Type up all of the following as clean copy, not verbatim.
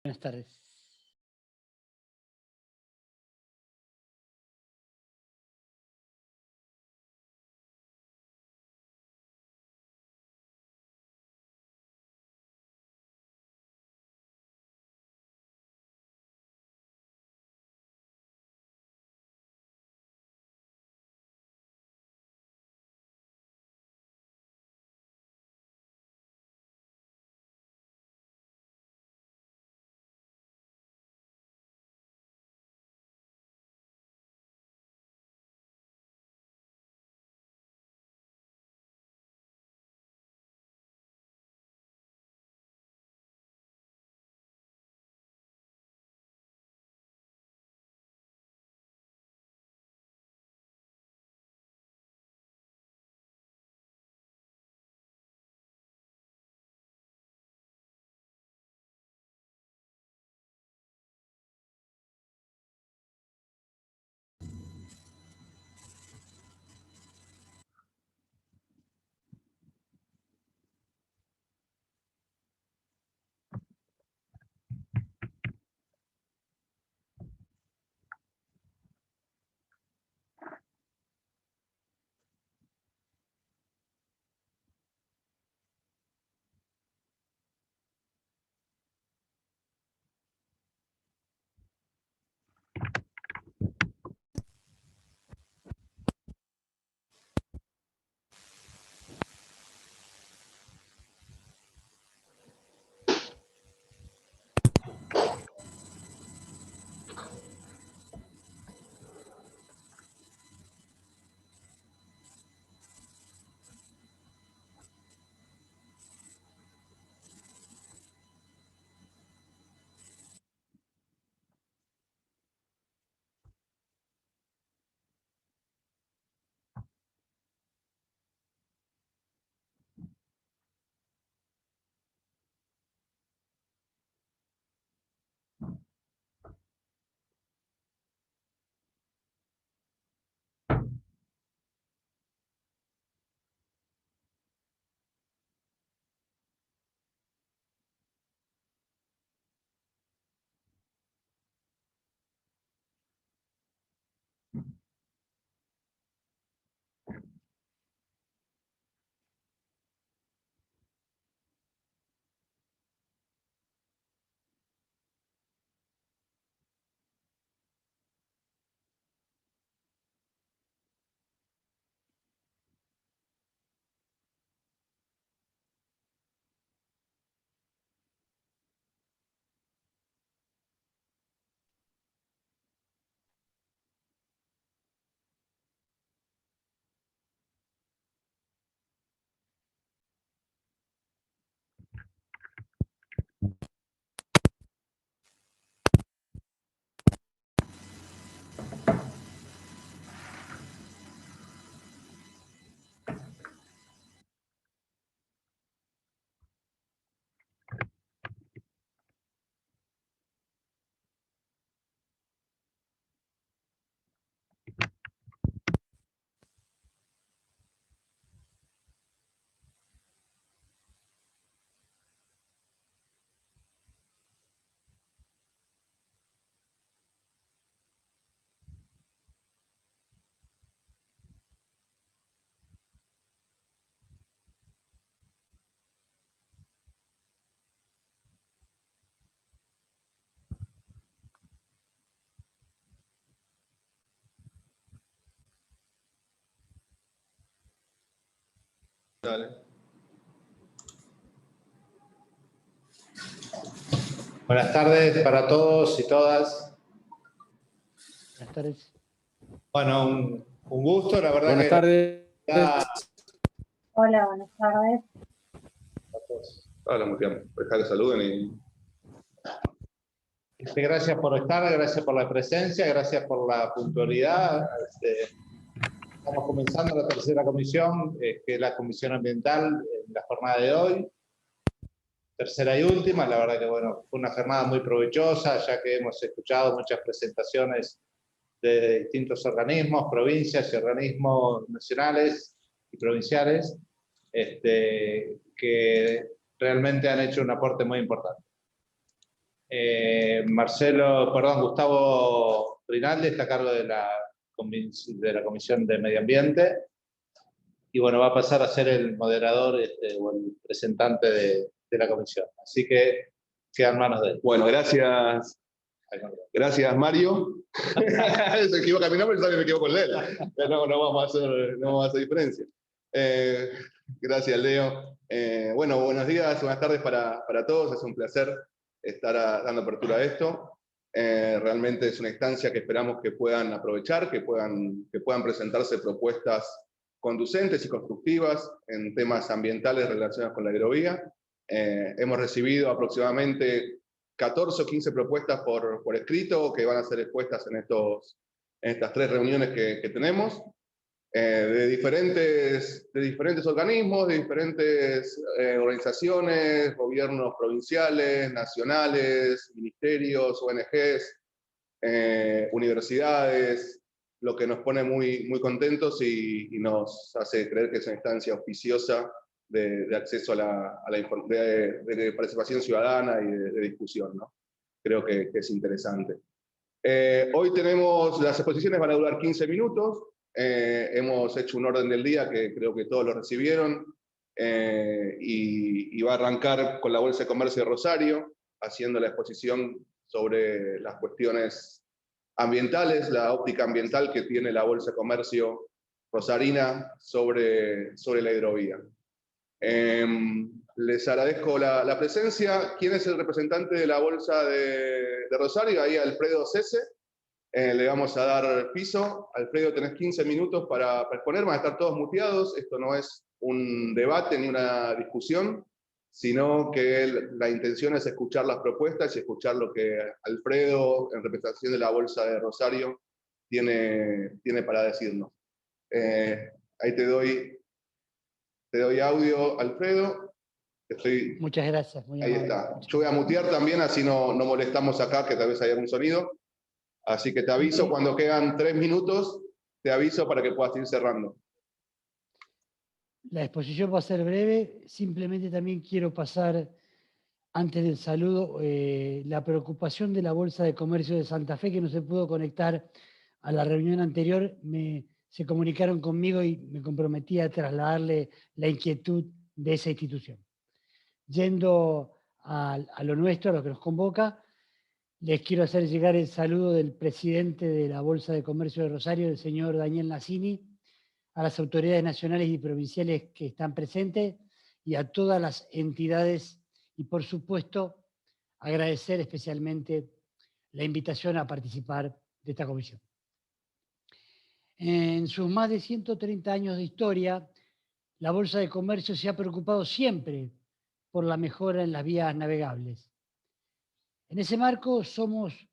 Buenas tardes. Dale. Buenas tardes para todos y todas. Buenas tardes. Bueno, un gusto, la verdad. Buenas tardes. Hola, buenas tardes. Hola, Mutián. Dejar que saluden y... Gracias por estar, gracias por la presencia, gracias por la puntualidad. Estamos comenzando la tercera comisión, que es la comisión ambiental, en la jornada de hoy. Tercera y última, la verdad que bueno, fue una jornada muy provechosa, ya que hemos escuchado muchas presentaciones de distintos organismos, provincias y organismos nacionales y provinciales, que realmente han hecho un aporte muy importante. Gustavo Rinaldi está a cargo de la Comisión de Medio Ambiente. Y bueno, va a pasar a ser el moderador o el presentante de la comisión. Así que quedan manos de él. Bueno, gracias. Gracias, Mario. Se equivoca mi nombre, me equivoco con él. No vamos a hacer diferencia. Gracias, Leo. Bueno, buenos días, buenas tardes para todos. Es un placer estar dando apertura a esto. Realmente es una instancia que esperamos que puedan aprovechar, que puedan presentarse propuestas conducentes y constructivas en temas ambientales relacionados con la hidrovía. Hemos recibido aproximadamente 14 o 15 propuestas por escrito que van a ser expuestas en estas 3 reuniones que tenemos, de diferentes organismos, de diferentes organizaciones, gobiernos provinciales, nacionales, ministerios, ONGs, universidades, lo que nos pone muy, muy contentos y nos hace creer que es una instancia auspiciosa de acceso de participación ciudadana y de discusión, ¿no? Creo que es interesante. Hoy las exposiciones van a durar 15 minutos. Hemos hecho un orden del día que creo que todos lo recibieron, y va a arrancar con la Bolsa de Comercio de Rosario, haciendo la exposición sobre las cuestiones ambientales, la óptica ambiental que tiene la Bolsa de Comercio rosarina sobre la hidrovía. Les agradezco la presencia. ¿Quién es el representante de la Bolsa de Rosario? Ahí Alfredo Cese. Le vamos a dar piso. Alfredo, tenés 15 minutos para exponer, van a estar todos muteados. Esto no es un debate ni una discusión, sino que la intención es escuchar las propuestas y escuchar lo que Alfredo, en representación de la Bolsa de Rosario, tiene para decirnos. Ahí te doy audio, Alfredo. Muchas gracias. Ahí está. Yo voy a mutear también, así no molestamos acá, que tal vez haya algún sonido. Así que te aviso cuando quedan 3 minutos, te aviso para que puedas ir cerrando. La exposición va a ser breve. Simplemente también quiero pasar, antes del saludo, la preocupación de la Bolsa de Comercio de Santa Fe, que no se pudo conectar a la reunión anterior. Se comunicaron conmigo y me comprometí a trasladarle la inquietud de esa institución. Yendo a lo nuestro, a lo que nos convoca, les quiero hacer llegar el saludo del presidente de la Bolsa de Comercio de Rosario, el señor Daniel Nassini, a las autoridades nacionales y provinciales que están presentes y a todas las entidades, y por supuesto agradecer especialmente la invitación a participar de esta comisión. En sus más de 130 años de historia, la Bolsa de Comercio se ha preocupado siempre por la mejora en las vías navegables. En ese marco somos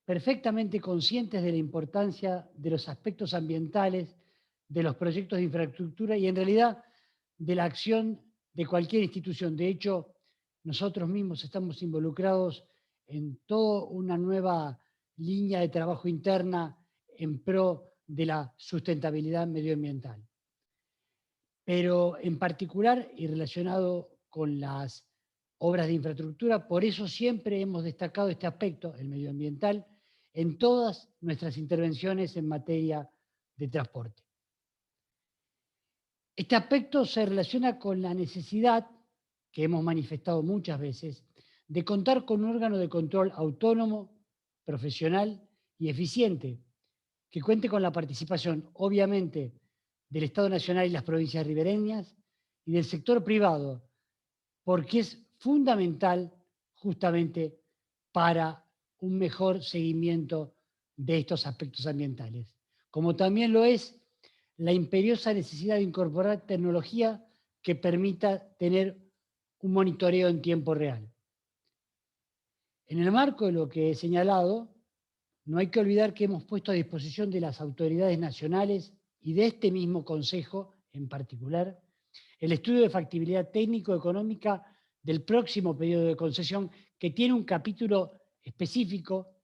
perfectamente conscientes de la importancia de los aspectos ambientales, de los proyectos de infraestructura y en realidad de la acción de cualquier institución. De hecho, nosotros mismos estamos involucrados en toda una nueva línea de trabajo interna en pro de la sustentabilidad medioambiental. Pero en particular y relacionado con las obras de infraestructura, por eso siempre hemos destacado este aspecto, el medioambiental, en todas nuestras intervenciones en materia de transporte. Este aspecto se relaciona con la necesidad, que hemos manifestado muchas veces, de contar con un órgano de control autónomo, profesional y eficiente, que cuente con la participación, obviamente, del Estado Nacional y las provincias ribereñas y del sector privado, porque es fundamental justamente para un mejor seguimiento de estos aspectos ambientales. Como también lo es la imperiosa necesidad de incorporar tecnología que permita tener un monitoreo en tiempo real. En el marco de lo que he señalado, no hay que olvidar que hemos puesto a disposición de las autoridades nacionales y de este mismo Consejo en particular el estudio de factibilidad técnico-económica del próximo periodo de concesión, que tiene un capítulo específico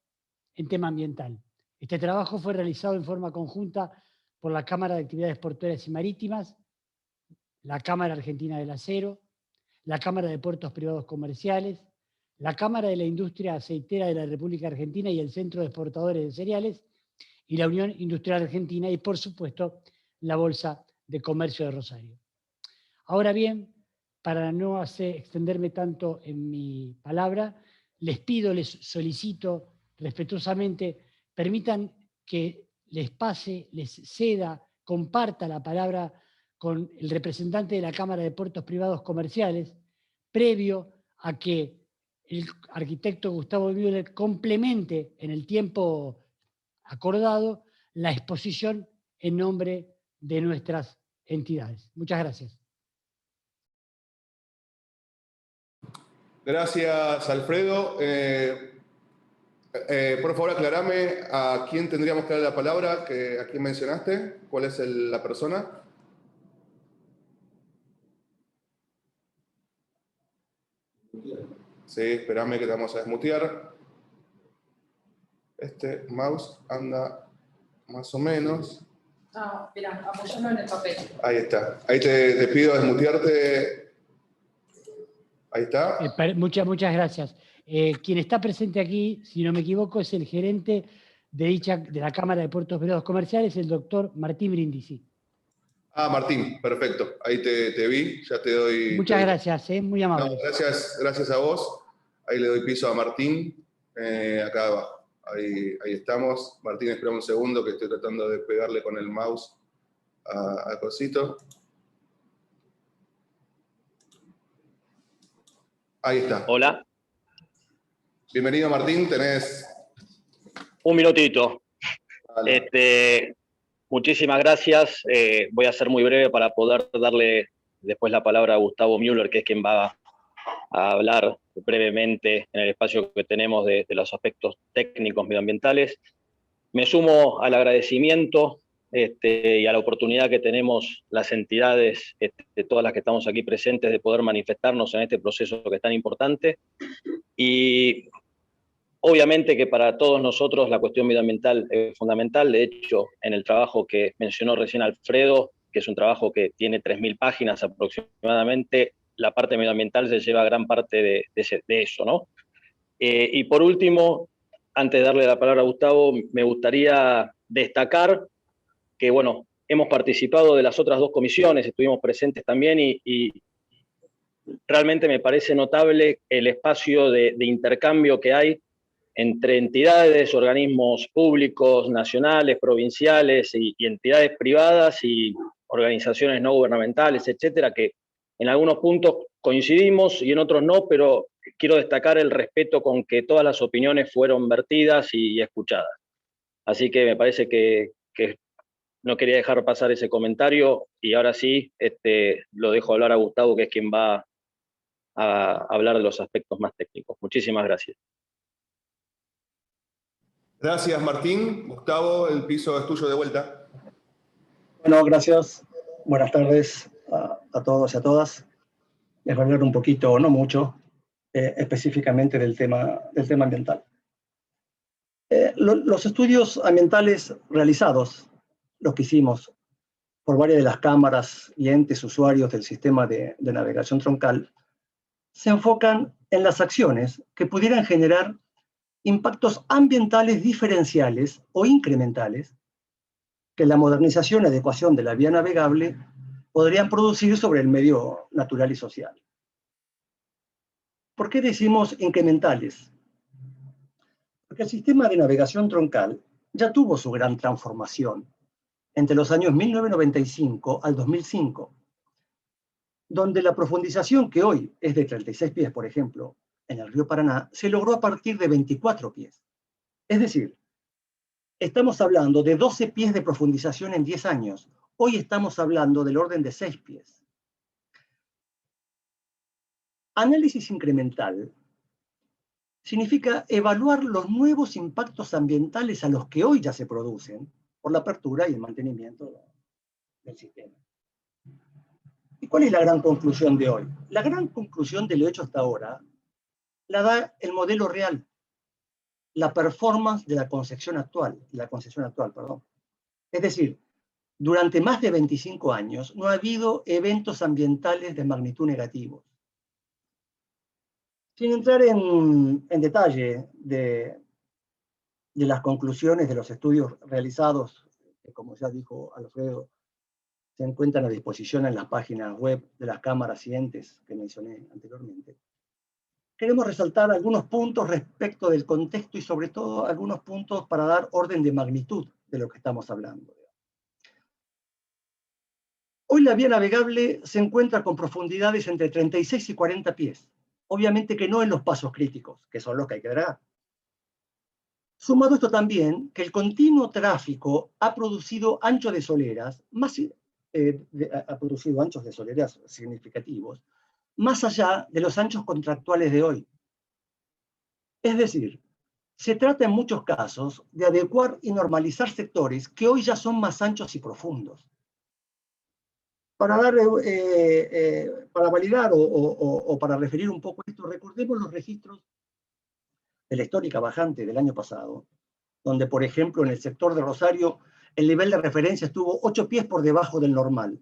en tema ambiental. Este trabajo fue realizado en forma conjunta por la Cámara de Actividades Portuarias y Marítimas, la Cámara Argentina del Acero, la Cámara de Puertos Privados Comerciales, la Cámara de la Industria Aceitera de la República Argentina y el Centro de Exportadores de Cereales, y la Unión Industrial Argentina, y por supuesto la Bolsa de Comercio de Rosario. Ahora bien, para no extenderme tanto en mi palabra, les pido, les solicito respetuosamente, permitan que les pase, les ceda, comparta la palabra con el representante de la Cámara de Puertos Privados Comerciales, previo a que el arquitecto Gustavo Müller complemente en el tiempo acordado la exposición en nombre de nuestras entidades. Muchas gracias. Gracias, Alfredo. Por favor, aclarame a quién tendríamos que dar la palabra, a quién mencionaste, cuál es la persona. Sí, espérame que te vamos a desmutear. Este mouse anda más o menos. Ah, mira, apoyando en el papel. Ahí está. Ahí te pido desmutearte. Ahí está. Muchas gracias. Quien está presente aquí, si no me equivoco, es el gerente de la Cámara de Puertos Privados Comerciales, el doctor Martín Brindisi. Ah, Martín, perfecto. Ahí te vi, ya te doy... Muchas gracias, muy amable. No, gracias a vos. Ahí le doy piso a Martín, acá abajo. Ahí estamos. Martín, espera un segundo que estoy tratando de pegarle con el mouse a cosito. Ahí está. Hola. Bienvenido, Martín, tenés... Un minutito. Vale. Muchísimas gracias. Voy a ser muy breve para poder darle después la palabra a Gustavo Müller, que es quien va a hablar brevemente en el espacio que tenemos de los aspectos técnicos medioambientales. Me sumo al agradecimiento y a la oportunidad que tenemos las entidades, todas las que estamos aquí presentes, de poder manifestarnos en este proceso que es tan importante. Y obviamente que para todos nosotros la cuestión medioambiental es fundamental. De hecho, en el trabajo que mencionó recién Alfredo, que es un trabajo que tiene 3.000 páginas aproximadamente, la parte medioambiental se lleva gran parte de eso, ¿no? Y por último, antes de darle la palabra a Gustavo, me gustaría destacar que, bueno, hemos participado de las otras dos comisiones, estuvimos presentes también y realmente me parece notable el espacio de intercambio que hay entre entidades, organismos públicos, nacionales, provinciales y entidades privadas y organizaciones no gubernamentales, etcétera, que en algunos puntos coincidimos y en otros no, pero quiero destacar el respeto con que todas las opiniones fueron vertidas y escuchadas. Así que me parece que no quería dejar pasar ese comentario y ahora sí lo dejo hablar a Gustavo, que es quien va a hablar de los aspectos más técnicos. Muchísimas gracias. Gracias, Martín. Gustavo, el piso es tuyo de vuelta. Bueno, gracias. Buenas tardes a todos y a todas. Les voy a hablar un poquito, no mucho, específicamente del tema ambiental. Los estudios ambientales realizados, los que hicimos por varias de las cámaras y entes usuarios del sistema de navegación troncal, se enfocan en las acciones que pudieran generar impactos ambientales diferenciales o incrementales que la modernización y adecuación de la vía navegable podrían producir sobre el medio natural y social. ¿Por qué decimos incrementales? Porque el sistema de navegación troncal ya tuvo su gran transformación entre los años 1995 al 2005, donde la profundización que hoy es de 36 pies, por ejemplo, en el río Paraná, se logró a partir de 24 pies. Es decir, estamos hablando de 12 pies de profundización en 10 años. Hoy estamos hablando del orden de 6 pies. Análisis incremental significa evaluar los nuevos impactos ambientales a los que hoy ya se producen por la apertura y el mantenimiento del sistema. ¿Y cuál es la gran conclusión de hoy? La gran conclusión de lo hecho hasta ahora la da el modelo real, la performance de la concesión actual, Es decir, durante más de 25 años no ha habido eventos ambientales de magnitud negativos. Sin entrar en detalle de las conclusiones de los estudios realizados, que como ya dijo Alfredo, se encuentran a disposición en las páginas web de las cámaras y entes que mencioné anteriormente, queremos resaltar algunos puntos respecto del contexto y sobre todo algunos puntos para dar orden de magnitud de lo que estamos hablando. Hoy la vía navegable se encuentra con profundidades entre 36 y 40 pies. Obviamente que no en los pasos críticos, que son los que hay que dragar. Sumado esto también, que el continuo tráfico ha producido anchos de soleras, significativos, más allá de los anchos contractuales de hoy. Es decir, se trata en muchos casos de adecuar y normalizar sectores que hoy ya son más anchos y profundos. Para validar o para referir un poco esto, recordemos los registros de la histórica bajante del año pasado, donde, por ejemplo, en el sector de Rosario, el nivel de referencia estuvo 8 pies por debajo del normal.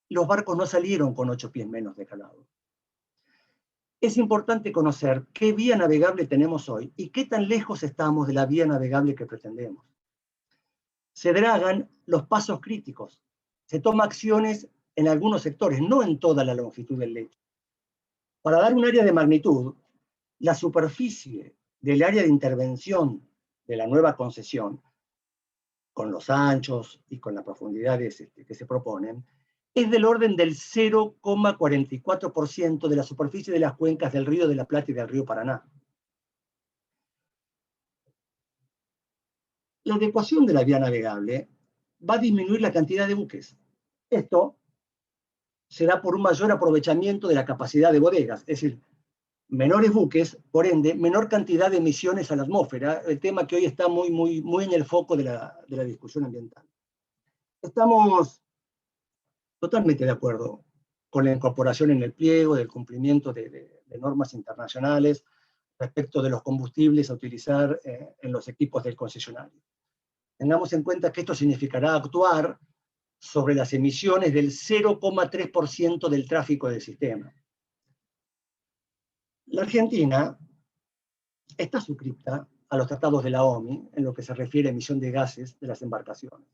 Los barcos no salieron con 8 pies menos de calado. Es importante conocer qué vía navegable tenemos hoy y qué tan lejos estamos de la vía navegable que pretendemos. Se dragan los pasos críticos, se toman acciones en algunos sectores, no en toda la longitud del lecho. Para dar un área de magnitud, la superficie del área de intervención de la nueva concesión, con los anchos y con las profundidades que se proponen, es del orden del 0,44% de la superficie de las cuencas del Río de la Plata y del Río Paraná. La adecuación de la vía navegable va a disminuir la cantidad de buques. Esto será por un mayor aprovechamiento de la capacidad de bodegas, es decir, menores buques, por ende, menor cantidad de emisiones a la atmósfera, el tema que hoy está muy en el foco de la discusión ambiental. Estamos totalmente de acuerdo con la incorporación en el pliego del cumplimiento de normas internacionales respecto de los combustibles a utilizar en los equipos del concesionario. Tengamos en cuenta que esto significará actuar sobre las emisiones del 0,3% del tráfico del sistema. La Argentina está suscripta a los tratados de la OMI en lo que se refiere a emisión de gases de las embarcaciones.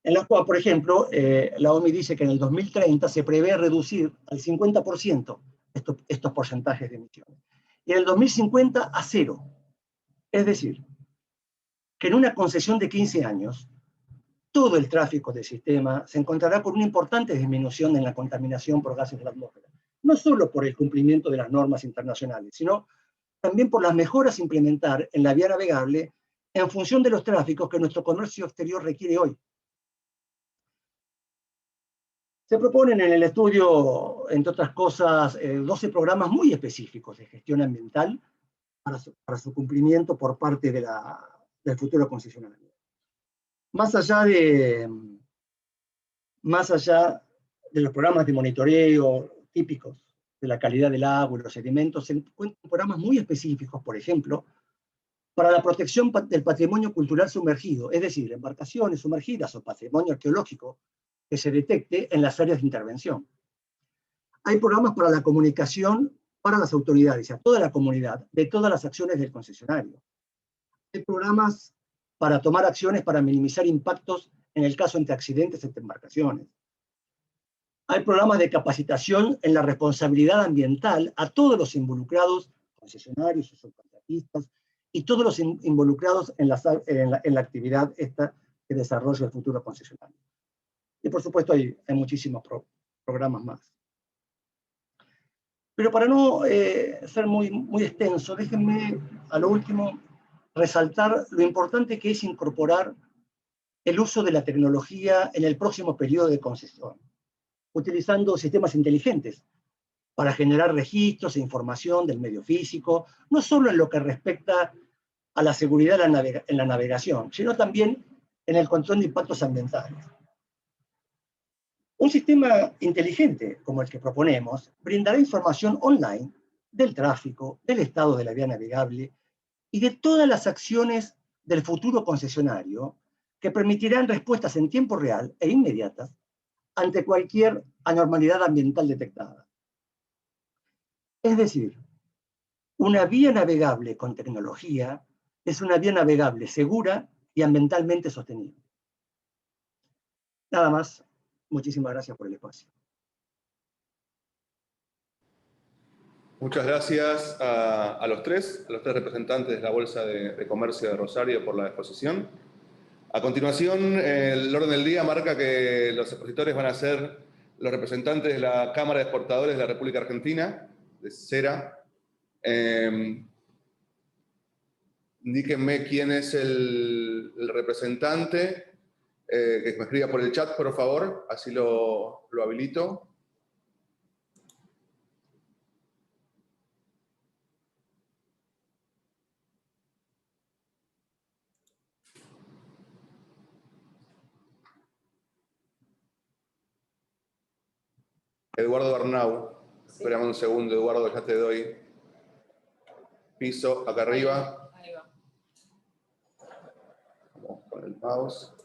En la cual, por ejemplo, la OMI dice que en el 2030 se prevé reducir al 50% estos porcentajes de emisiones. Y en el 2050 a 0. Es decir, que en una concesión de 15 años, todo el tráfico del sistema se encontrará con una importante disminución en la contaminación por gases de la atmósfera. No solo por el cumplimiento de las normas internacionales, sino también por las mejoras a implementar en la vía navegable en función de los tráficos que nuestro comercio exterior requiere hoy. Se proponen en el estudio, entre otras cosas, 12 programas muy específicos de gestión ambiental para su cumplimiento por parte del futuro concesionario. Más allá de los programas de monitoreo típicos de la calidad del agua y los sedimentos, se encuentran programas muy específicos, por ejemplo, para la protección del patrimonio cultural sumergido, es decir, embarcaciones sumergidas o patrimonio arqueológico que se detecte en las áreas de intervención. Hay programas para la comunicación para las autoridades, a toda la comunidad, de todas las acciones del concesionario. Hay programas para tomar acciones para minimizar impactos en el caso entre accidentes entre embarcaciones. Hay programas de capacitación en la responsabilidad ambiental a todos los involucrados, concesionarios, subcontratistas, y todos los involucrados en la actividad esta que desarrolla el futuro concesionario. Y por supuesto hay muchísimos programas más. Pero para no ser muy extenso, déjenme a lo último resaltar lo importante que es incorporar el uso de la tecnología en el próximo periodo de concesión, utilizando sistemas inteligentes para generar registros e información del medio físico, no solo en lo que respecta a la seguridad en la navegación, sino también en el control de impactos ambientales. Un sistema inteligente como el que proponemos brindará información online del tráfico, del estado de la vía navegable y de todas las acciones del futuro concesionario que permitirán respuestas en tiempo real e inmediatas ante cualquier anormalidad ambiental detectada. Es decir, Una vía navegable con tecnología es una vía navegable segura y ambientalmente sostenible. Nada más. Muchísimas gracias por el espacio. Muchas gracias a los tres representantes de la Bolsa de Comercio de Rosario por la exposición. A continuación, el orden del día marca que los expositores van a ser los representantes de la Cámara de Exportadores de la República Argentina, de CERA. Indíquenme quién es el representante, que me escriba por el chat, por favor, así lo habilito. Eduardo Arnau. Sí. Espérame un segundo, Eduardo, ya te doy piso acá arriba. Ahí va. Vamos con el mouse.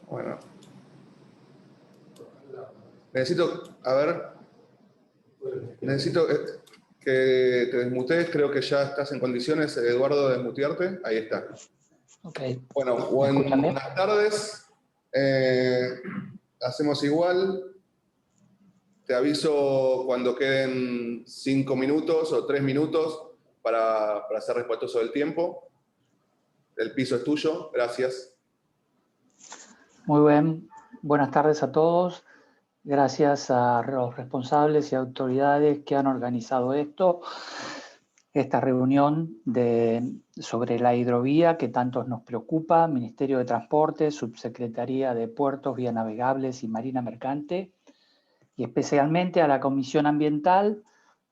Bueno. Necesito que te desmutees. Creo que ya estás en condiciones, Eduardo, de desmutearte. Ahí está. Okay. Bueno, buenas tardes. Hacemos igual. Te aviso cuando queden 5 minutos o 3 minutos para ser respetuoso del tiempo. El piso es tuyo. Gracias. Muy bien. Buenas tardes a todos. Gracias a los responsables y autoridades que han organizado esta reunión sobre la hidrovía que tanto nos preocupa, Ministerio de Transporte, Subsecretaría de Puertos, Vías Navegables y Marina Mercante, y especialmente a la Comisión Ambiental,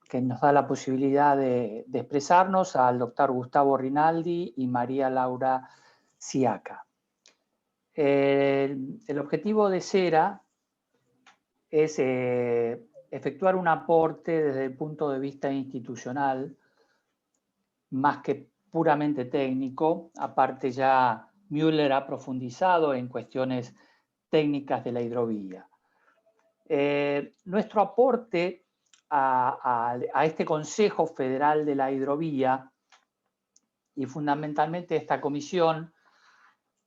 que nos da la posibilidad de expresarnos, al doctor Gustavo Rinaldi y María Laura Siaca. El objetivo de CERA es efectuar un aporte desde el punto de vista institucional, más que puramente técnico. Aparte ya Müller ha profundizado en cuestiones técnicas de la hidrovía. Nuestro aporte a este Consejo Federal de la Hidrovía y fundamentalmente esta comisión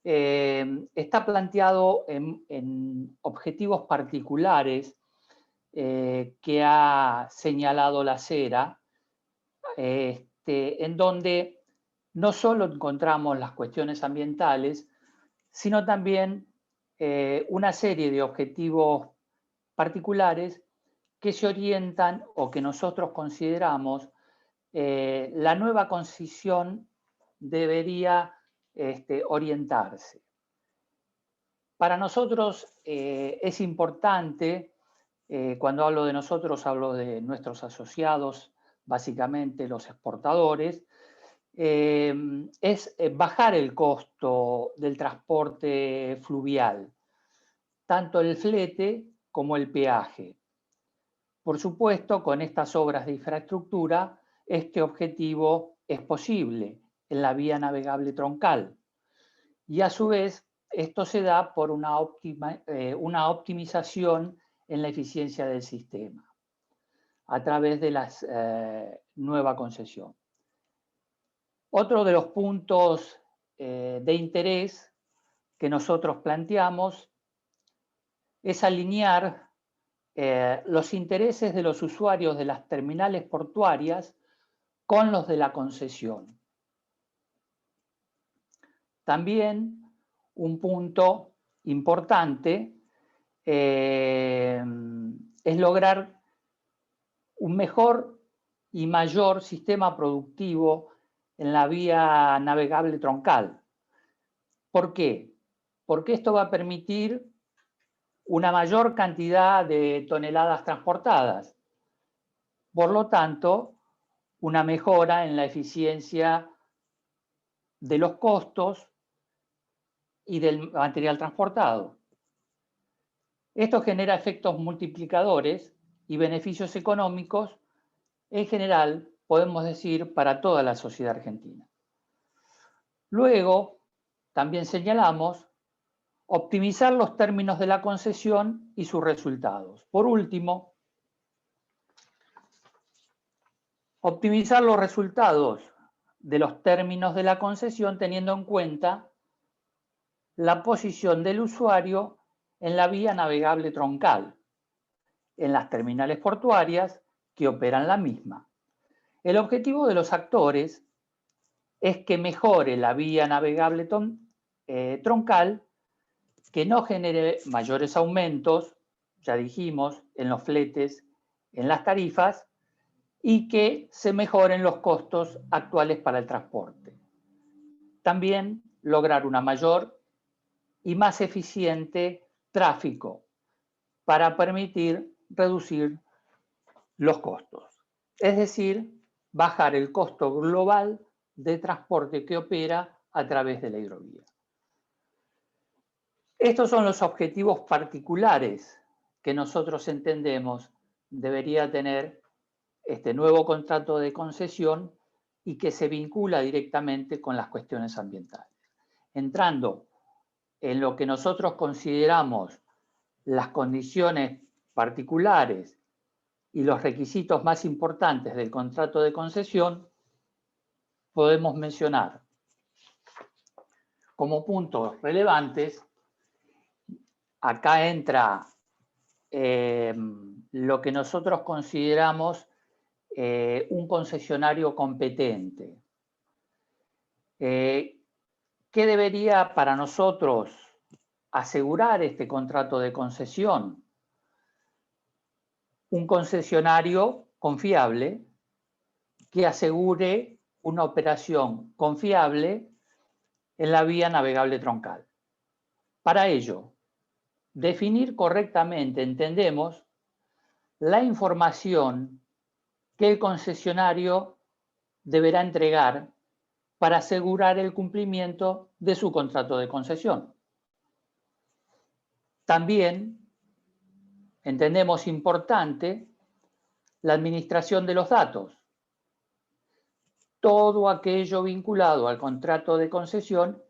está planteado en objetivos particulares que ha señalado la CERA, en donde no solo encontramos las cuestiones ambientales, sino también una serie de objetivos particulares que se orientan o que nosotros consideramos la nueva concesión debería orientarse. Para nosotros es importante, cuando hablo de nosotros, hablo de nuestros asociados, básicamente los exportadores, es bajar el costo del transporte fluvial, tanto el flete como el peaje. Por supuesto, con estas obras de infraestructura, este objetivo es posible en la vía navegable troncal. Y a su vez, esto se da por una optimización en la eficiencia del sistema a través de la nueva concesión. Otro de los puntos de interés que nosotros planteamos es alinear los intereses de los usuarios de las terminales portuarias con los de la concesión. También un punto importante es lograr un mejor y mayor sistema productivo en la vía navegable troncal. ¿Por qué? Porque esto va a permitir una mayor cantidad de toneladas transportadas. Por lo tanto, una mejora en la eficiencia de los costos y del material transportado. Esto genera efectos multiplicadores y beneficios económicos, en general, podemos decir, para toda la sociedad argentina. Luego, también señalamos Optimizar los términos de la concesión y sus resultados. Por último, optimizar los resultados de los términos de la concesión teniendo en cuenta la posición del usuario en la vía navegable troncal, en las terminales portuarias que operan la misma. El objetivo de los actores es que mejore la vía navegable troncal, que no genere mayores aumentos, ya dijimos, en los fletes, en las tarifas, y que se mejoren los costos actuales para el transporte. También lograr una mayor y más eficiente tráfico para permitir reducir los costos. Es decir, bajar el costo global de transporte que opera a través de la hidrovía. Estos son los objetivos particulares que nosotros entendemos debería tener este nuevo contrato de concesión y que se vincula directamente con las cuestiones ambientales. Entrando en lo que nosotros consideramos las condiciones particulares y los requisitos más importantes del contrato de concesión, podemos mencionar como puntos relevantes, acá entra lo que nosotros consideramos un concesionario competente. ¿Qué debería para nosotros asegurar este contrato de concesión? Un concesionario confiable que asegure una operación confiable en la vía navegable troncal. Para ello, definir correctamente, entendemos, la información que el concesionario deberá entregar para asegurar el cumplimiento de su contrato de concesión. También entendemos importante la administración de los datos. Todo aquello vinculado al contrato de concesión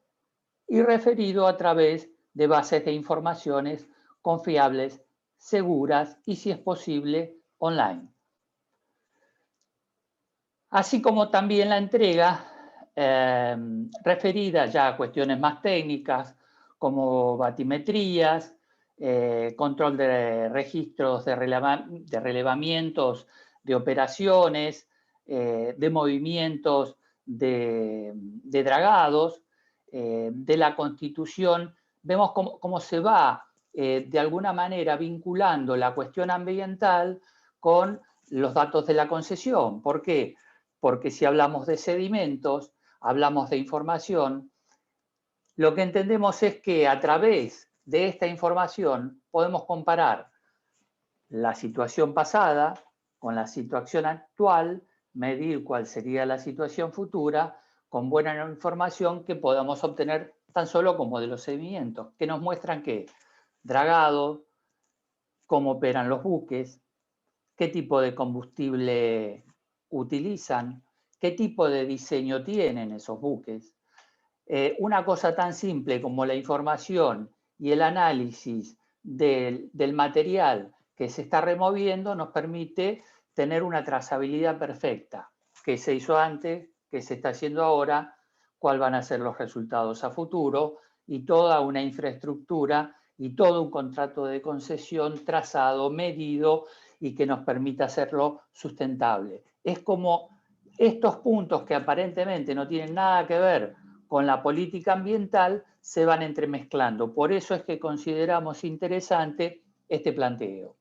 y referido a través de bases de informaciones confiables, seguras y, si es posible, online. Así como también la entrega referida ya a cuestiones más técnicas como batimetrías, control de registros de relevamientos de operaciones, de movimientos de dragados, de la constitución. Vemos cómo se va de alguna manera vinculando la cuestión ambiental con los datos de la concesión. ¿Por qué? Porque si hablamos de sedimentos, hablamos de información, lo que entendemos es que a través de esta información podemos comparar la situación pasada con la situación actual, medir cuál sería la situación futura, con buena información que podamos obtener tan solo como de los sedimentos, que nos muestran qué dragado, cómo operan los buques, qué tipo de combustible utilizan, qué tipo de diseño tienen esos buques. Una cosa tan simple como la información y el análisis del material que se está removiendo nos permite tener una trazabilidad perfecta. ¿Qué se hizo antes? ¿Qué se está haciendo ahora? ¿Cuáles van a ser los resultados a futuro? Y toda una infraestructura y todo un contrato de concesión trazado, medido y que nos permita hacerlo sustentable. Es como estos puntos que aparentemente no tienen nada que ver con la política ambiental se van entremezclando. Por eso es que consideramos interesante este planteo.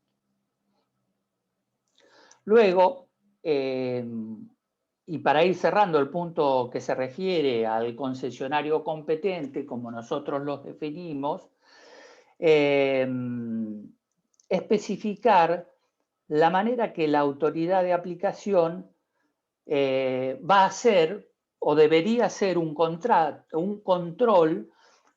Luego, y para ir cerrando el punto que se refiere al concesionario competente, como nosotros los definimos, especificar la manera que la autoridad de aplicación va a hacer o debería hacer un control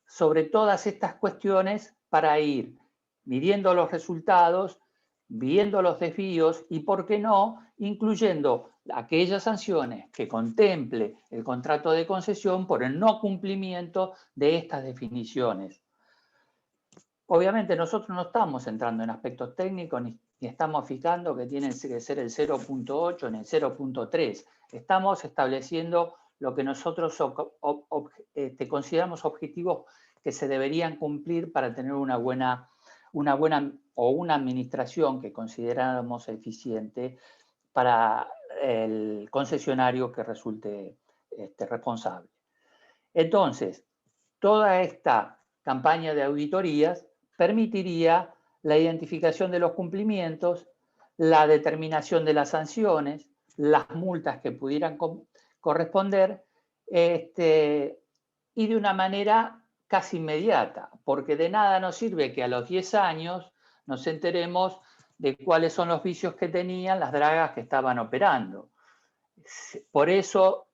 sobre todas estas cuestiones para ir midiendo los resultados, viendo los desvíos y, ¿por qué no?, incluyendo aquellas sanciones que contemple el contrato de concesión por el no cumplimiento de estas definiciones. Obviamente nosotros no estamos entrando en aspectos técnicos ni estamos fijando que tiene que ser el 0.8 en el 0.3. Estamos estableciendo lo que nosotros consideramos objetivos que se deberían cumplir para tener una buena administración que consideramos eficiente para el concesionario que resulte responsable. Entonces, toda esta campaña de auditorías permitiría la identificación de los cumplimientos, la determinación de las sanciones, las multas que pudieran corresponder, y de una manera casi inmediata, porque de nada nos sirve que a los 10 años nos enteremos de cuáles son los vicios que tenían las dragas que estaban operando. Por eso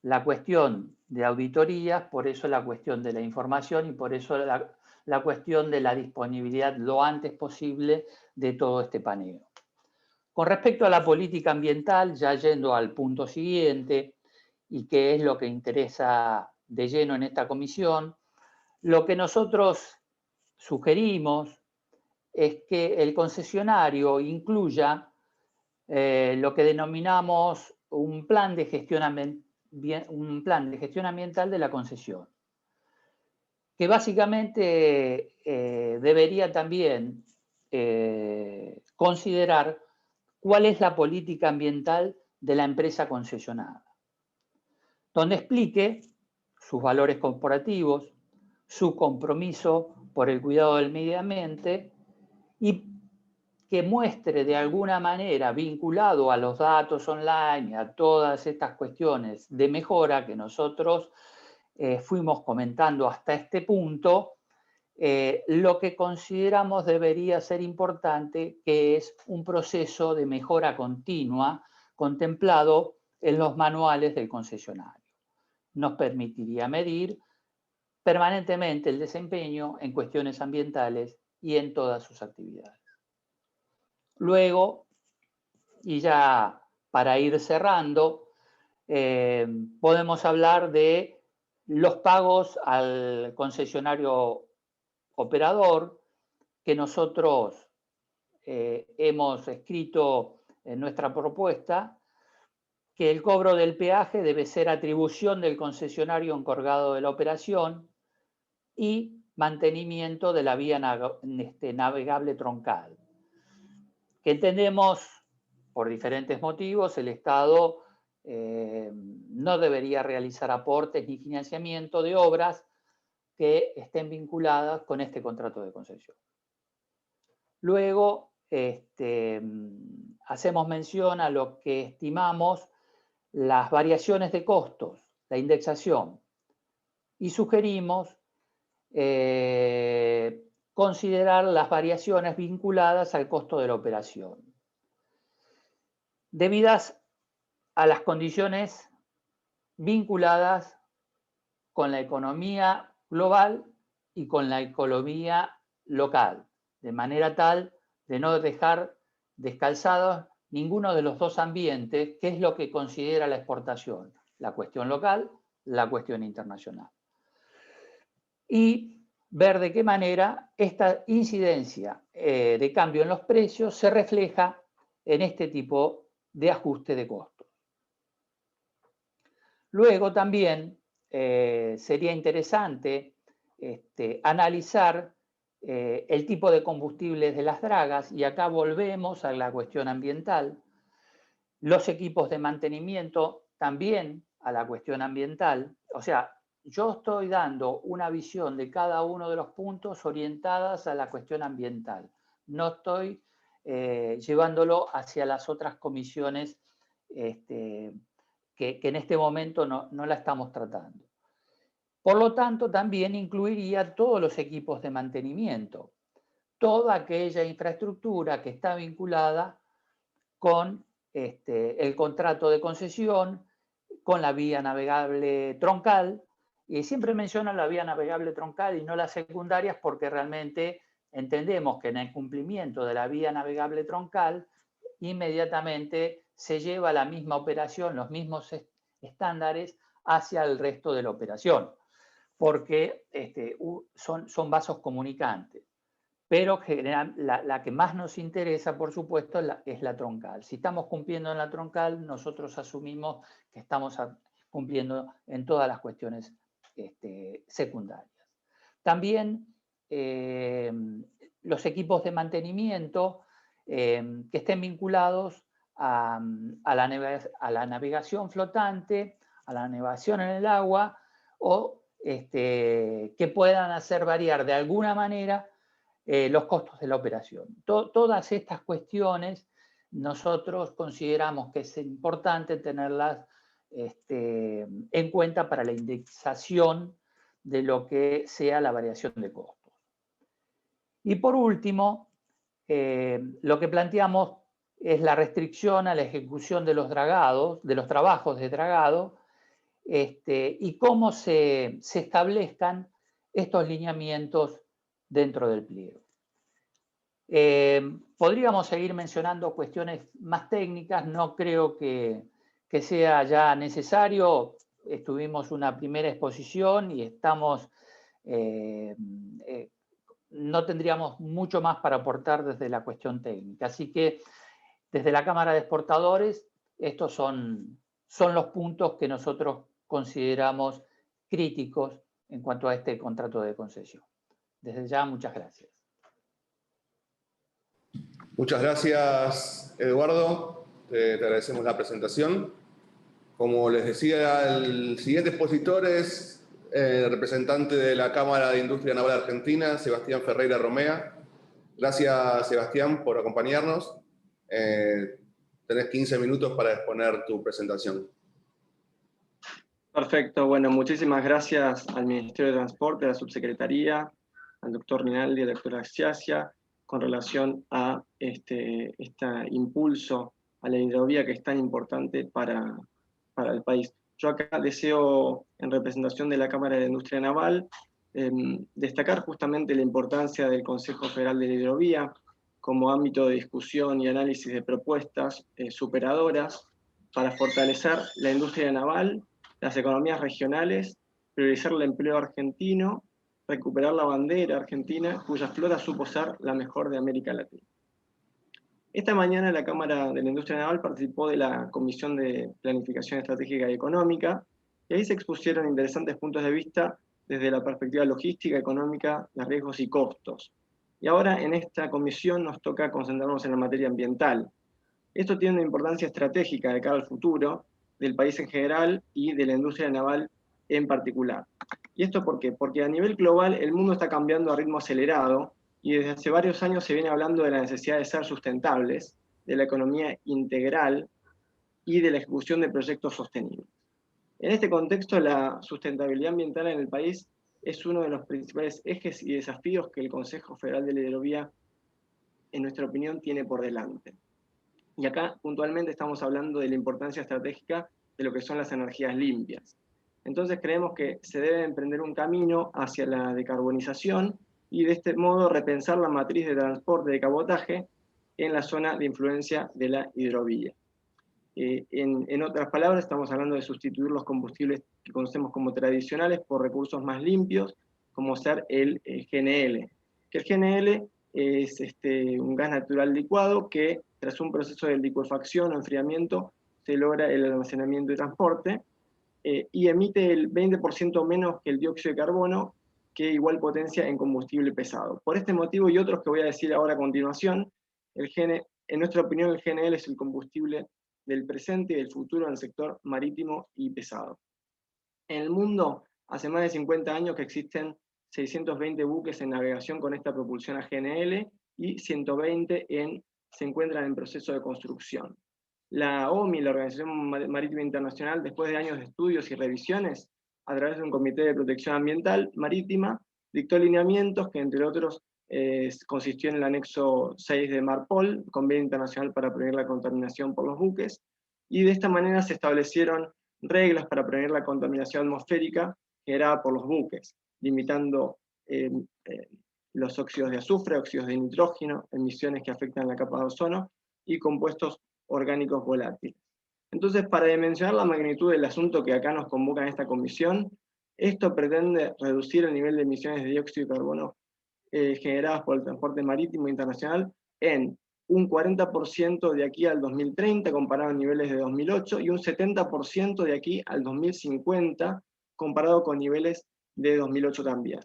la cuestión de auditorías, por eso la cuestión de la información y por eso la cuestión de la disponibilidad lo antes posible de todo este paneo. Con respecto a la política ambiental, ya yendo al punto siguiente, y que es lo que interesa de lleno en esta comisión, lo que nosotros sugerimos es que el concesionario incluya lo que denominamos un plan de gestión ambiental de la concesión, que básicamente debería también considerar cuál es la política ambiental de la empresa concesionada, donde explique sus valores corporativos, su compromiso por el cuidado del medio ambiente y que muestre de alguna manera, vinculado a los datos online y a todas estas cuestiones de mejora que nosotros fuimos comentando hasta este punto, lo que consideramos debería ser importante, que es un proceso de mejora continua contemplado en los manuales del concesionario. Nos permitiría medir permanentemente el desempeño en cuestiones ambientales y en todas sus actividades. Luego, y ya para ir cerrando, podemos hablar de los pagos al concesionario operador que nosotros hemos escrito en nuestra propuesta, que el cobro del peaje debe ser atribución del concesionario encargado de la operación y mantenimiento de la vía navegable troncal. Que entendemos, por diferentes motivos, el Estado no debería realizar aportes ni financiamiento de obras que estén vinculadas con este contrato de concesión. Luego, hacemos mención a lo que estimamos las variaciones de costos, la indexación, y sugerimos considerar las variaciones vinculadas al costo de la operación, debidas a las condiciones vinculadas con la economía global y con la economía local, de manera tal de no dejar descalzados ninguno de los dos ambientes, que es lo que considera la exportación, la cuestión local, la cuestión internacional. Y ver de qué manera esta incidencia de cambio en los precios se refleja en este tipo de ajuste de costos. Luego también sería interesante analizar el tipo de combustibles de las dragas, y acá volvemos a la cuestión ambiental, los equipos de mantenimiento también a la cuestión ambiental. O sea, yo estoy dando una visión de cada uno de los puntos orientadas a la cuestión ambiental. No estoy llevándolo hacia las otras comisiones que en este momento no la estamos tratando. Por lo tanto, también incluiría todos los equipos de mantenimiento, toda aquella infraestructura que está vinculada con el contrato de concesión, con la vía navegable troncal, y siempre menciono la vía navegable troncal y no las secundarias porque realmente entendemos que en el cumplimiento de la vía navegable troncal inmediatamente se lleva la misma operación, los mismos estándares hacia el resto de la operación, porque son vasos comunicantes. pero la que más nos interesa, por supuesto, es la troncal. Si estamos cumpliendo en la troncal, nosotros asumimos que estamos cumpliendo en todas las cuestiones secundarias. También los equipos de mantenimiento que estén vinculados a la navegación flotante, a la navegación en el agua, o que puedan hacer variar de alguna manera los costos de la operación. Todas estas cuestiones nosotros consideramos que es importante tenerlas en cuenta para la indexación de lo que sea la variación de costos. Y por último, lo que planteamos es la restricción a la ejecución de los dragados, de los trabajos de dragado, y cómo se establezcan estos lineamientos dentro del pliego. Podríamos seguir mencionando cuestiones más técnicas, no creo que sea ya necesario. Tuvimos una primera exposición y no tendríamos mucho más para aportar desde la cuestión técnica. Así que desde la Cámara de Exportadores, estos son los puntos que nosotros consideramos críticos en cuanto a este contrato de concesión. Desde ya, muchas gracias. Muchas gracias, Eduardo. Te agradecemos la presentación. Como les decía, el siguiente expositor es el representante de la Cámara de Industria Naval Argentina, Sebastián Ferreira Romea. Gracias, Sebastián, por acompañarnos. Tenés 15 minutos para exponer tu presentación. Perfecto, bueno, muchísimas gracias al Ministerio de Transporte, a la Subsecretaría, al doctor Rinaldi, a la doctora Axiacia, con relación a este impulso a la hidrovía que es tan importante para el país. Yo acá deseo, en representación de la Cámara de Industria Naval, destacar justamente la importancia del Consejo Federal de la Hidrovía como ámbito de discusión y análisis de propuestas superadoras para fortalecer la industria naval, las economías regionales, priorizar el empleo argentino, recuperar la bandera argentina, cuya flota supo ser la mejor de América Latina. Esta mañana la Cámara de la Industria Naval participó de la Comisión de Planificación Estratégica y Económica, y ahí se expusieron interesantes puntos de vista desde la perspectiva logística, económica, de riesgos y costos. Y ahora en esta comisión nos toca concentrarnos en la materia ambiental. Esto tiene una importancia estratégica de cara al futuro del país en general y de la industria naval en particular. ¿Y esto por qué? Porque a nivel global el mundo está cambiando a ritmo acelerado y desde hace varios años se viene hablando de la necesidad de ser sustentables, de la economía integral y de la ejecución de proyectos sostenibles. En este contexto, la sustentabilidad ambiental en el país es uno de los principales ejes y desafíos que el Consejo Federal de la Hidrovía, en nuestra opinión, tiene por delante. Y acá, puntualmente, estamos hablando de la importancia estratégica de lo que son las energías limpias. Entonces creemos que se debe emprender un camino hacia la decarbonización y de este modo repensar la matriz de transporte de cabotaje en la zona de influencia de la hidrovía. En otras palabras, estamos hablando de sustituir los combustibles que conocemos como tradicionales por recursos más limpios, como ser el GNL. Que el GNL es un gas natural licuado que, tras un proceso de licuefacción o enfriamiento, se logra el almacenamiento y transporte, y emite el 20% menos que el dióxido de carbono, que igual potencia en combustible pesado. Por este motivo y otros que voy a decir ahora a continuación, en nuestra opinión el GNL es el combustible del presente y del futuro en el sector marítimo y pesado. En el mundo, hace más de 50 años que existen 620 buques en navegación con esta propulsión a GNL y 120 se encuentran en proceso de construcción. La OMI, la Organización Marítima Internacional, después de años de estudios y revisiones, a través de un Comité de Protección Ambiental Marítima, dictó lineamientos que, entre otros, consistió en el anexo 6 de MARPOL, Convenio Internacional para Prevenir la Contaminación por los Buques, y de esta manera se establecieron reglas para prevenir la contaminación atmosférica generada por los buques, limitando los óxidos de azufre, óxidos de nitrógeno, emisiones que afectan la capa de ozono y compuestos orgánicos volátiles. Entonces, para dimensionar la magnitud del asunto que acá nos convoca en esta comisión, esto pretende reducir el nivel de emisiones de dióxido de carbono generadas por el transporte marítimo internacional en un 40% de aquí al 2030, comparado a niveles de 2008, y un 70% de aquí al 2050, comparado con niveles de 2008 también.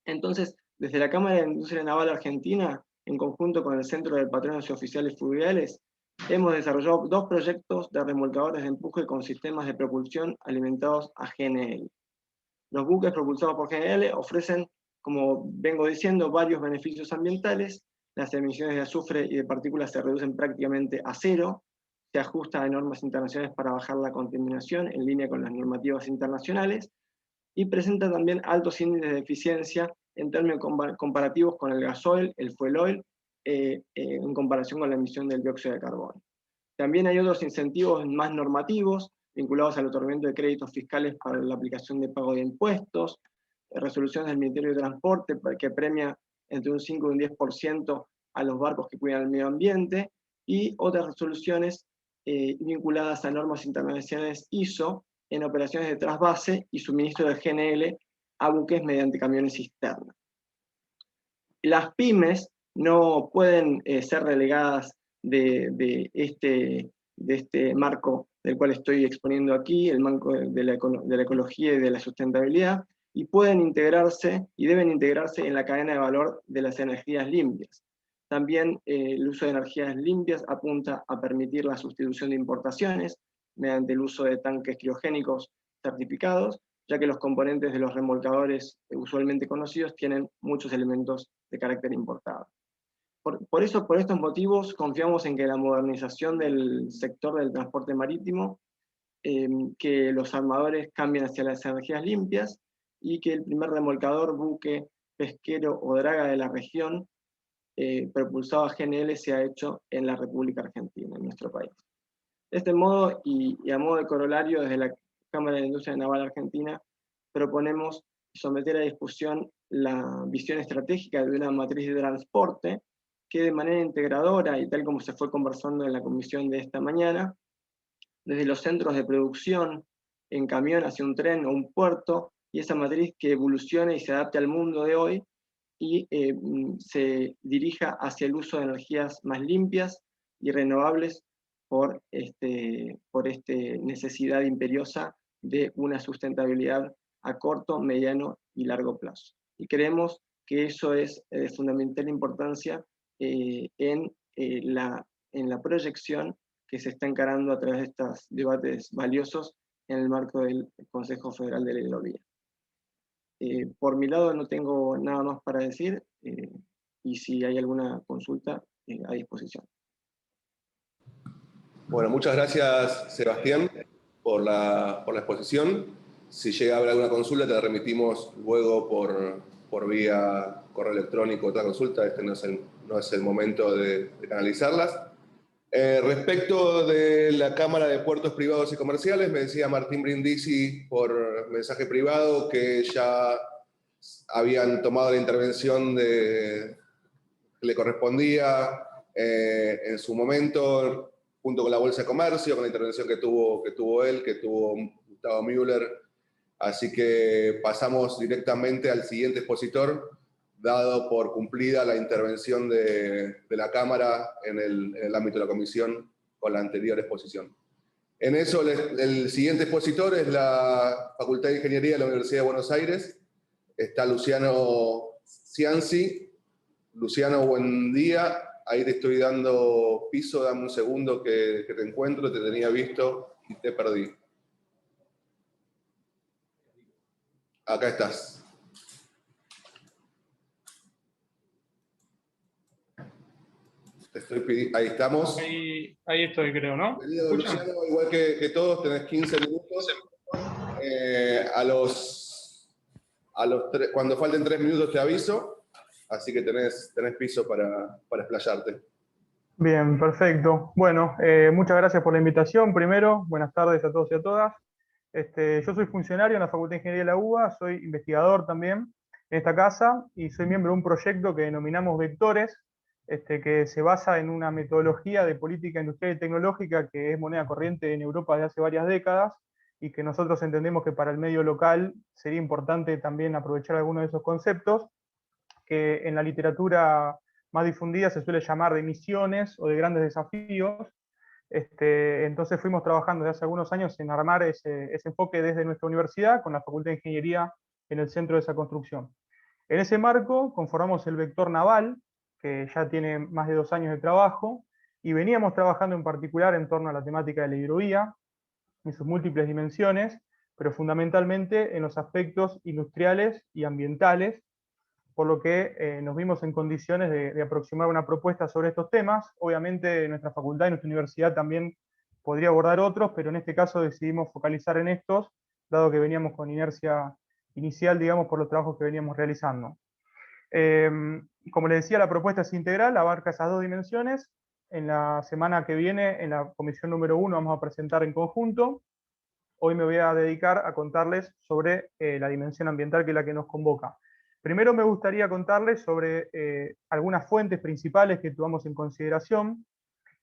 Entonces, desde la Cámara de Industria Naval Argentina, en conjunto con el Centro de Patrones y Oficiales Fluviales, hemos desarrollado 2 proyectos de remolcadores de empuje con sistemas de propulsión alimentados a GNL. Los buques propulsados por GNL ofrecen, como vengo diciendo, varios beneficios ambientales. Las emisiones de azufre y de partículas se reducen prácticamente a cero, se ajusta a normas internacionales para bajar la contaminación en línea con las normativas internacionales, y presenta también altos índices de eficiencia en términos comparativos con el gasoil, el fuel oil, en comparación con la emisión del dióxido de carbono. También hay otros incentivos más normativos, vinculados al otorgamiento de créditos fiscales para la aplicación de pago de impuestos, resoluciones del Ministerio de Transporte que premia entre un 5 y un 10% a los barcos que cuidan el medio ambiente, y otras resoluciones vinculadas a normas internacionales ISO en operaciones de trasvase y suministro de GNL a buques mediante camiones cisterna. Las pymes no pueden ser relegadas de este marco del cual estoy exponiendo aquí, el marco de la ecología y de la sustentabilidad, y pueden integrarse y deben integrarse en la cadena de valor de las energías limpias. También el uso de energías limpias apunta a permitir la sustitución de importaciones mediante el uso de tanques criogénicos certificados, ya que los componentes de los remolcadores usualmente conocidos tienen muchos elementos de carácter importado. Por estos motivos, confiamos en que la modernización del sector del transporte marítimo, que los armadores cambien hacia las energías limpias, y que el primer remolcador, buque, pesquero o draga de la región, propulsado a GNL, sea hecho en la República Argentina, en nuestro país. De este modo, y a modo de corolario, desde la Cámara de Industria Naval Argentina, proponemos someter a discusión la visión estratégica de una matriz de transporte que, de manera integradora, y tal como se fue conversando en la comisión de esta mañana, desde los centros de producción, en camión hacia un tren o un puerto, y esa matriz que evolucione y se adapte al mundo de hoy, y se dirija hacia el uso de energías más limpias y renovables por necesidad imperiosa de una sustentabilidad a corto, mediano y largo plazo. Y creemos que eso es de fundamental importancia en la proyección que se está encarando a través de estos debates valiosos en el marco del Consejo Federal de la Hidrovía. Por mi lado no tengo nada más para decir, y si hay alguna consulta, a disposición. Bueno, muchas gracias, Sebastián, por la exposición. Si llega a haber alguna consulta, te la remitimos luego por vía correo electrónico, otra consulta. Este no es el momento de canalizarlas. Respecto de la Cámara de Puertos Privados y Comerciales, me decía Martín Brindisi por mensaje privado que ya habían tomado la intervención que le correspondía en su momento, junto con la Bolsa de Comercio, con la intervención que tuvo él, que tuvo Gustavo Müller. Así que pasamos directamente al siguiente expositor, dado por cumplida la intervención de la Cámara en el ámbito de la Comisión con la anterior exposición. En eso, el siguiente expositor es la Facultad de Ingeniería de la Universidad de Buenos Aires. Está Luciano Cianci. Luciano, buen día. Ahí te estoy dando piso, dame un segundo que te encuentro, te tenía visto y te perdí. Acá estás. Ahí estamos. Ahí estoy, creo, ¿no? Luciano, igual que todos, tenés 15 minutos. Cuando falten 3 minutos te aviso, así que tenés piso para explayarte. Bien, perfecto. Bueno, muchas gracias por la invitación. Primero, buenas tardes a todos y a todas. Yo soy funcionario en la Facultad de Ingeniería de la UBA, soy investigador también en esta casa y soy miembro de un proyecto que denominamos Vectores, que se basa en una metodología de política industrial y tecnológica que es moneda corriente en Europa desde hace varias décadas y que nosotros entendemos que para el medio local sería importante también aprovechar algunos de esos conceptos. que en la literatura más difundida se suele llamar de misiones o de grandes desafíos. Entonces fuimos trabajando desde hace algunos años en armar ese enfoque desde nuestra universidad con la Facultad de Ingeniería en el centro de esa construcción. En ese marco conformamos el vector naval, que ya tiene más de 2 años de trabajo, y veníamos trabajando en particular en torno a la temática de la hidrovía, en sus múltiples dimensiones, pero fundamentalmente en los aspectos industriales y ambientales, por lo que nos vimos en condiciones de aproximar una propuesta sobre estos temas. Obviamente nuestra facultad y nuestra universidad también podría abordar otros, pero en este caso decidimos focalizar en estos, dado que veníamos con inercia inicial, digamos, por los trabajos que veníamos realizando. Como les decía, la propuesta es integral, abarca esas 2 dimensiones. En la semana que viene, en la comisión número 1, vamos a presentar en conjunto. Hoy me voy a dedicar a contarles sobre la dimensión ambiental, que es la que nos convoca. Primero me gustaría contarles sobre algunas fuentes principales que tomamos en consideración,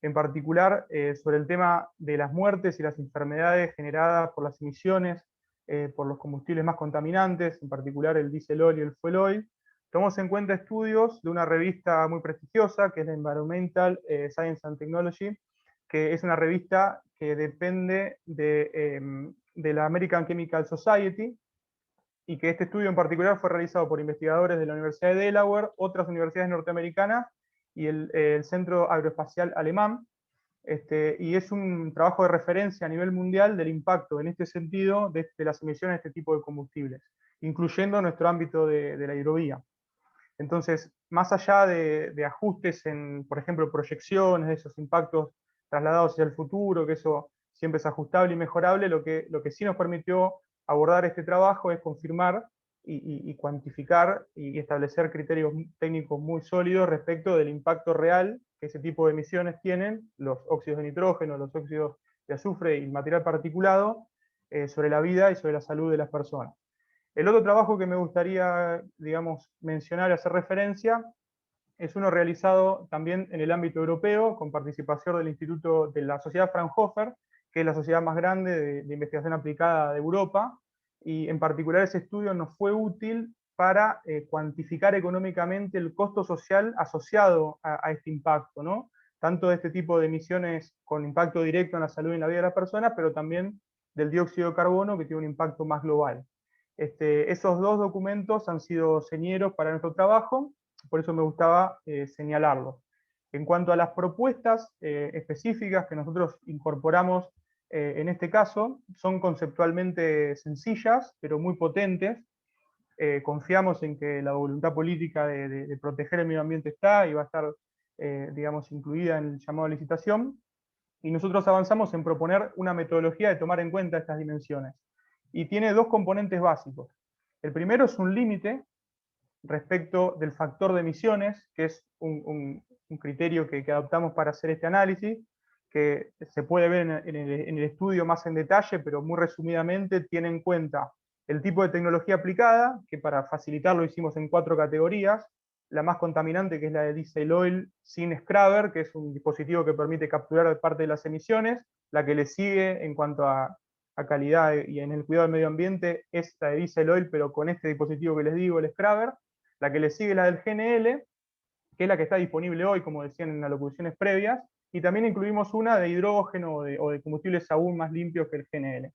en particular sobre el tema de las muertes y las enfermedades generadas por las emisiones, por los combustibles más contaminantes, en particular el diésel oil y el fuel oil. Tomamos en cuenta estudios de una revista muy prestigiosa, que es la Environmental Science and Technology, que es una revista que depende de la American Chemical Society, y que este estudio en particular fue realizado por investigadores de la Universidad de Delaware, otras universidades norteamericanas y el Centro Aeroespacial Alemán, y es un trabajo de referencia a nivel mundial del impacto en este sentido de las emisiones de este tipo de combustibles, incluyendo nuestro ámbito de la hidrovía. Entonces, más allá de ajustes en, por ejemplo, proyecciones de esos impactos trasladados hacia el futuro, que eso siempre es ajustable y mejorable, lo que sí nos permitió abordar este trabajo es confirmar y cuantificar y establecer criterios técnicos muy sólidos respecto del impacto real que ese tipo de emisiones tienen, los óxidos de nitrógeno, los óxidos de azufre y el material particulado, sobre la vida y sobre la salud de las personas. El otro trabajo que me gustaría, digamos, mencionar y hacer referencia es uno realizado también en el ámbito europeo, con participación del Instituto de la Sociedad Fraunhofer, que es la sociedad más grande de investigación aplicada de Europa, y en particular ese estudio nos fue útil para cuantificar económicamente el costo social asociado a este impacto, ¿no? Tanto de este tipo de emisiones con impacto directo en la salud y en la vida de las personas, pero también del dióxido de carbono, que tiene un impacto más global. Esos 2 documentos han sido señeros para nuestro trabajo, por eso me gustaba señalarlos. En cuanto a las propuestas específicas que nosotros incorporamos en este caso, son conceptualmente sencillas, pero muy potentes. Confiamos en que la voluntad política de proteger el medio ambiente está y va a estar, digamos, incluida en el llamado a licitación, y nosotros avanzamos en proponer una metodología de tomar en cuenta estas dimensiones. Y tiene 2 componentes básicos. El primero es un límite respecto del factor de emisiones, que es un criterio que adoptamos para hacer este análisis, que se puede ver en el estudio más en detalle, pero muy resumidamente tiene en cuenta el tipo de tecnología aplicada, que para facilitarlo hicimos en 4 categorías. La más contaminante, que es la de diesel oil sin scrubber, que es un dispositivo que permite capturar parte de las emisiones. La que le sigue en cuanto a calidad y en el cuidado del medio ambiente es la de diesel oil, pero con este dispositivo que les digo, el scrubber. La que le sigue es la del GNL, que es la que está disponible hoy, como decían en las locuciones previas, y también incluimos una de hidrógeno o de combustibles aún más limpios que el GNL.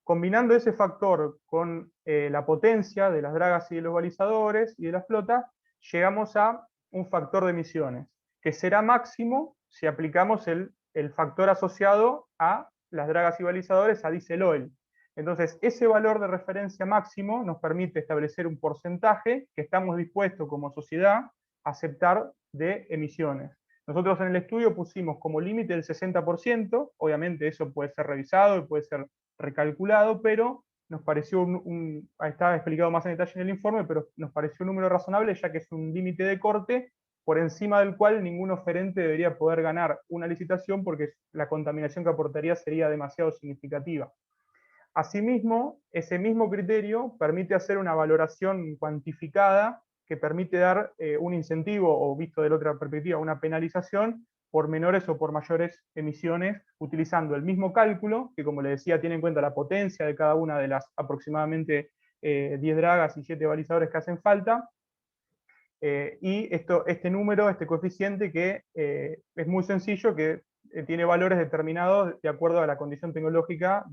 Combinando ese factor con la potencia de las dragas y de los balizadores y de la flota, llegamos a un factor de emisiones, que será máximo si aplicamos el factor asociado a las dragas y balizadores a diesel oil. Entonces, ese valor de referencia máximo nos permite establecer un porcentaje que estamos dispuestos como sociedad a aceptar de emisiones. Nosotros en el estudio pusimos como límite el 60%, obviamente eso puede ser revisado y puede ser recalculado, pero nos pareció está explicado más en detalle en el informe, pero nos pareció un número razonable, ya que es un límite de corte por encima del cual ningún oferente debería poder ganar una licitación, porque la contaminación que aportaría sería demasiado significativa. Asimismo, ese mismo criterio permite hacer una valoración cuantificada que permite dar un incentivo, o visto de la otra perspectiva, una penalización por menores o por mayores emisiones, utilizando el mismo cálculo, que como les decía, tiene en cuenta la potencia de cada una de las aproximadamente 10 dragas y 7 balizadores que hacen falta, y este número, este coeficiente que es muy sencillo, que tiene valores determinados de acuerdo a la condición tecnológica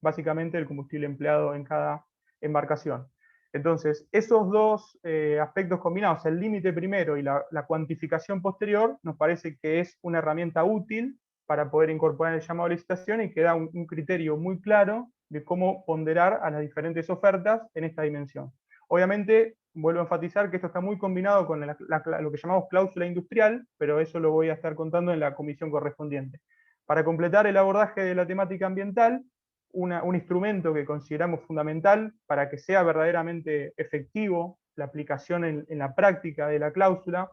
básicamente del combustible empleado en cada embarcación. Entonces, esos dos aspectos combinados, el límite primero y la cuantificación posterior, nos parece que es una herramienta útil para poder incorporar el llamado a licitación y que da un criterio muy claro de cómo ponderar a las diferentes ofertas en esta dimensión. Obviamente, vuelvo a enfatizar que esto está muy combinado con lo que llamamos cláusula industrial, pero eso lo voy a estar contando en la comisión correspondiente. Para completar el abordaje de la temática ambiental, un instrumento que consideramos fundamental para que sea verdaderamente efectivo la aplicación en la práctica de la cláusula,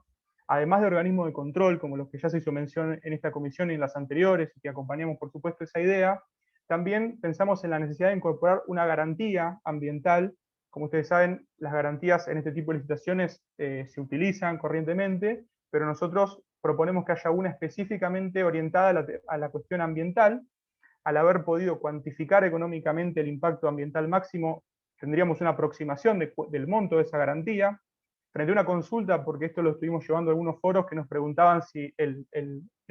además de organismos de control, como los que ya se hizo mención en esta comisión y en las anteriores, y que acompañamos por supuesto esa idea, también pensamos en la necesidad de incorporar una garantía ambiental. Como ustedes saben, las garantías en este tipo de licitaciones se utilizan corrientemente, pero nosotros proponemos que haya una específicamente orientada a la cuestión ambiental. Al haber podido cuantificar económicamente el impacto ambiental máximo, tendríamos una aproximación del monto de esa garantía. Frente a una consulta, porque esto lo estuvimos llevando a algunos foros que nos preguntaban si el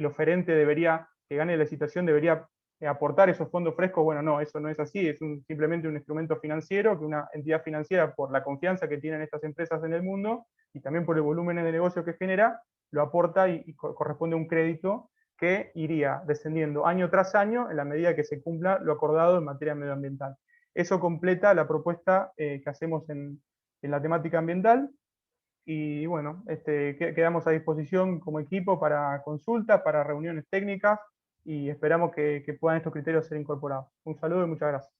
oferente que gane la licitación debería aportar esos fondos frescos. Bueno, no, eso no es así, es simplemente un instrumento financiero que una entidad financiera, por la confianza que tienen estas empresas en el mundo y también por el volumen de negocio que genera, lo aporta y corresponde a un crédito que iría descendiendo año tras año en la medida que se cumpla lo acordado en materia medioambiental. Eso completa la propuesta que hacemos en la temática ambiental. Y bueno, quedamos a disposición como equipo para consultas, para reuniones técnicas, y esperamos que puedan estos criterios ser incorporados. Un saludo y muchas gracias.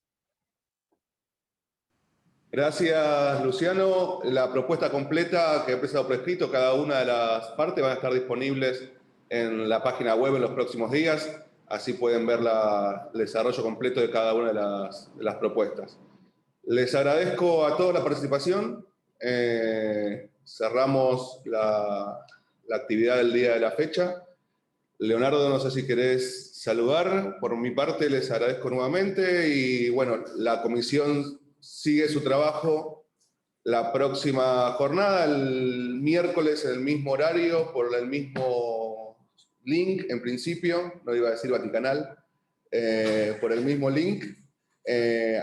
Gracias, Luciano. La propuesta completa que he presentado por escrito, cada una de las partes van a estar disponibles en la página web en los próximos días, así pueden ver el desarrollo completo de cada una de las propuestas. Les agradezco a todos la participación. Cerramos la actividad del día de la fecha. Leonardo, no sé si querés saludar. Por mi parte, les agradezco nuevamente y bueno, la comisión sigue su trabajo la próxima jornada, el miércoles en el mismo horario, por el mismo link, en principio, no iba a decir Vaticanal, por el mismo link.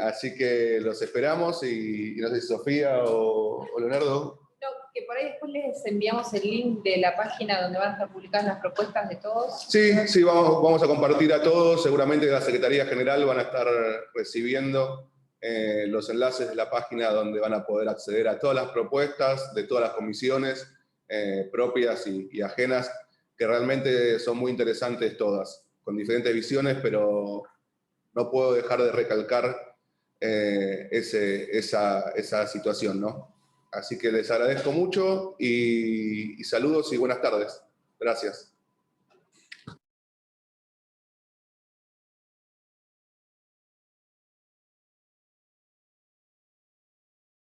Así que los esperamos y no sé si Sofía o Leonardo. No, que por ahí después les enviamos el link de la página donde van a estar publicadas las propuestas de todos. Sí, vamos a compartir a todos. Seguramente la Secretaría General van a estar recibiendo los enlaces de la página donde van a poder acceder a todas las propuestas de todas las comisiones propias y ajenas, que realmente son muy interesantes todas, con diferentes visiones, pero no puedo dejar de recalcar esa situación, ¿no? Así que les agradezco mucho y saludos y buenas tardes. Gracias.